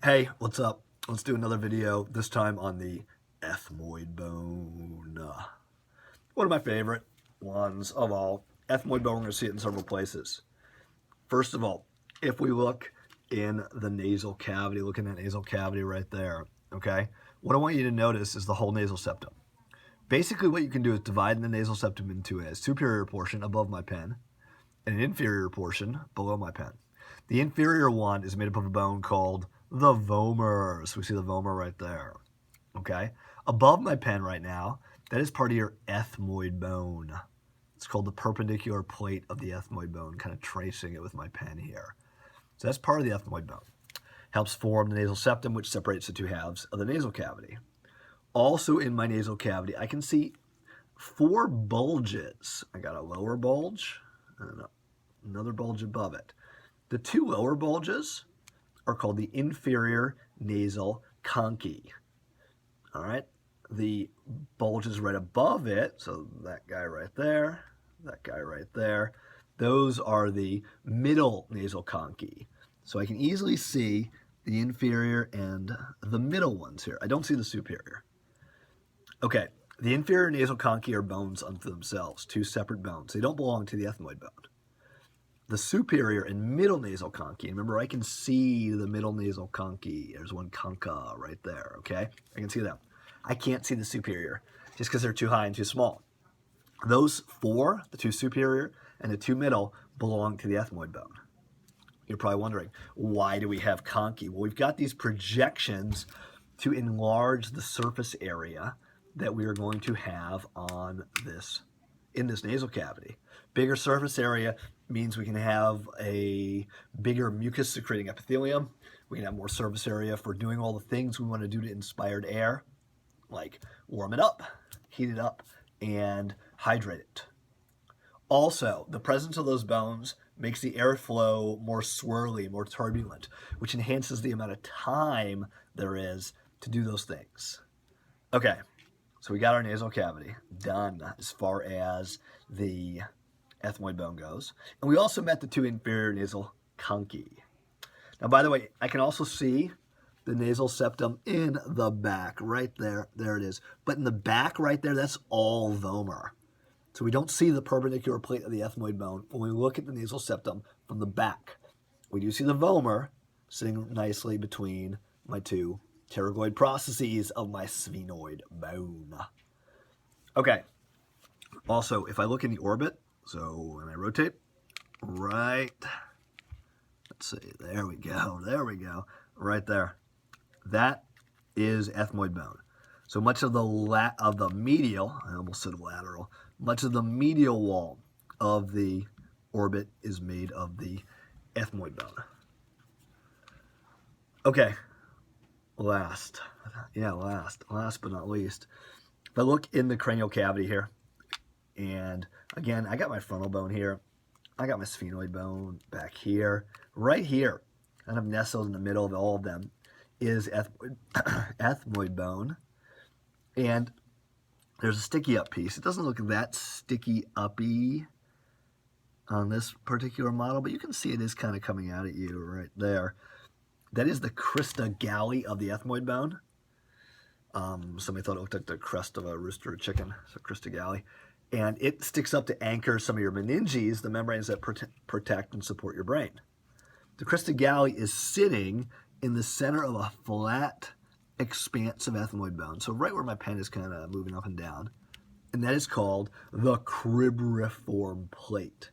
Hey, what's up? Let's do another video, this time on the ethmoid bone. One of my favorite ones of all. Ethmoid bone, we're going to see it in several places. First of all, if we look in the nasal cavity, look in that nasal cavity right there, okay? What I want you to notice is the whole nasal septum. Basically, what you can do is divide the nasal septum into a superior portion above my pen and an inferior portion below my pen. The inferior one is made up of a bone called the vomer. So we see the vomer right there, okay? Above my pen right now, that is part of your ethmoid bone. It's called the perpendicular plate of the ethmoid bone, kind of tracing it with my pen here. So that's part of the ethmoid bone. Helps form the nasal septum, which separates the two halves of the nasal cavity. Also in my nasal cavity, I can see 4 bulges. I got a lower bulge and another bulge above it. The 2 lower bulges are called the inferior nasal conchae. All right, the bulges right above it, so that guy right there, that guy right there, those are the middle nasal conchae. So I can easily see the inferior and the middle ones here. I don't see the superior. Okay, the inferior nasal conchae are bones unto themselves, 2 separate bones. They don't belong to the ethmoid bone. The superior and middle nasal conchae, remember I can see the middle nasal conchae. There's one concha right there, okay? I can see them. I can't see the superior just because they're too high and too small. Those 4, the 2 superior and the 2 middle, belong to the ethmoid bone. You're probably wondering, why do we have conchae? Well, we've got these projections to enlarge the surface area that we are going to have on this, in this nasal cavity. Bigger surface area means we can have a bigger mucus secreting epithelium. We can have more surface area for doing all the things we want to do to inspired air, like warm it up, heat it up, and hydrate it. Also, the presence of those bones makes the airflow more swirly, more turbulent, which enhances the amount of time there is to do those things. Okay, so we got our nasal cavity done as far as the ethmoid bone goes. And we also met the 2 inferior nasal conchae. Now, by the way, I can also see the nasal septum in the back right there. There it is. But in the back right there, that's all vomer. So we don't see the perpendicular plate of the ethmoid bone when we look at the nasal septum from the back. We do see the vomer sitting nicely between my 2 pterygoid processes of my sphenoid bone. Okay. Also, if I look in the orbit, so when I rotate, right, let's see, there we go, right there. That is ethmoid bone. So much of the medial, I almost said lateral, much of the medial wall of the orbit is made of the ethmoid bone. Okay, last but not least, if I look in the cranial cavity here, and again, I got my frontal bone here. I got my sphenoid bone back here. Right here, kind of nestled in the middle of all of them, is ethmoid bone. And there's a sticky up piece. It doesn't look that sticky uppy on this particular model, but you can see it is kind of coming out at you right there. That is the crista galli of the ethmoid bone. Somebody thought it looked like the crest of a rooster or chicken, so crista galli. And it sticks up to anchor some of your meninges, the membranes that protect and support your brain. The crista galli is sitting in the center of a flat expanse of ethmoid bone, so right where my pen is kind of moving up and down, and that is called the Cribriform Plate.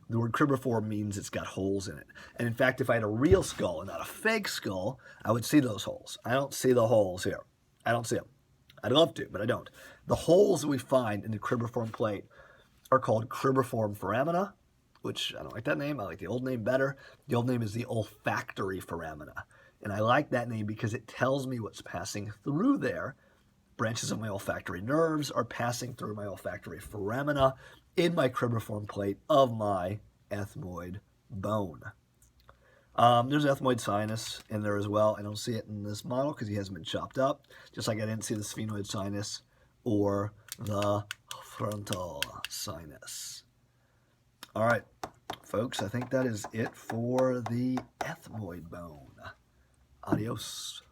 The word cribriform means it's got holes in it. And in fact, if I had a real skull and not a fake skull, I would see those holes. I don't see the holes here. I don't see them. I'd love to, but I don't. The holes that we find in the Cribriform Plate are called Cribriform Foramina, which I don't like that name. I like the old name better. The old name is the Olfactory Foramina. And I like that name because it tells me what's passing through there. Branches of my olfactory nerves are passing through my olfactory foramina in my Cribriform Plate of my ethmoid bone. There's an ethmoid sinus in there as well. I don't see it in this model because he hasn't been chopped up, just like I didn't see the sphenoid sinus or the frontal sinus. All right, folks, I think that is it for the ethmoid bone. Adios.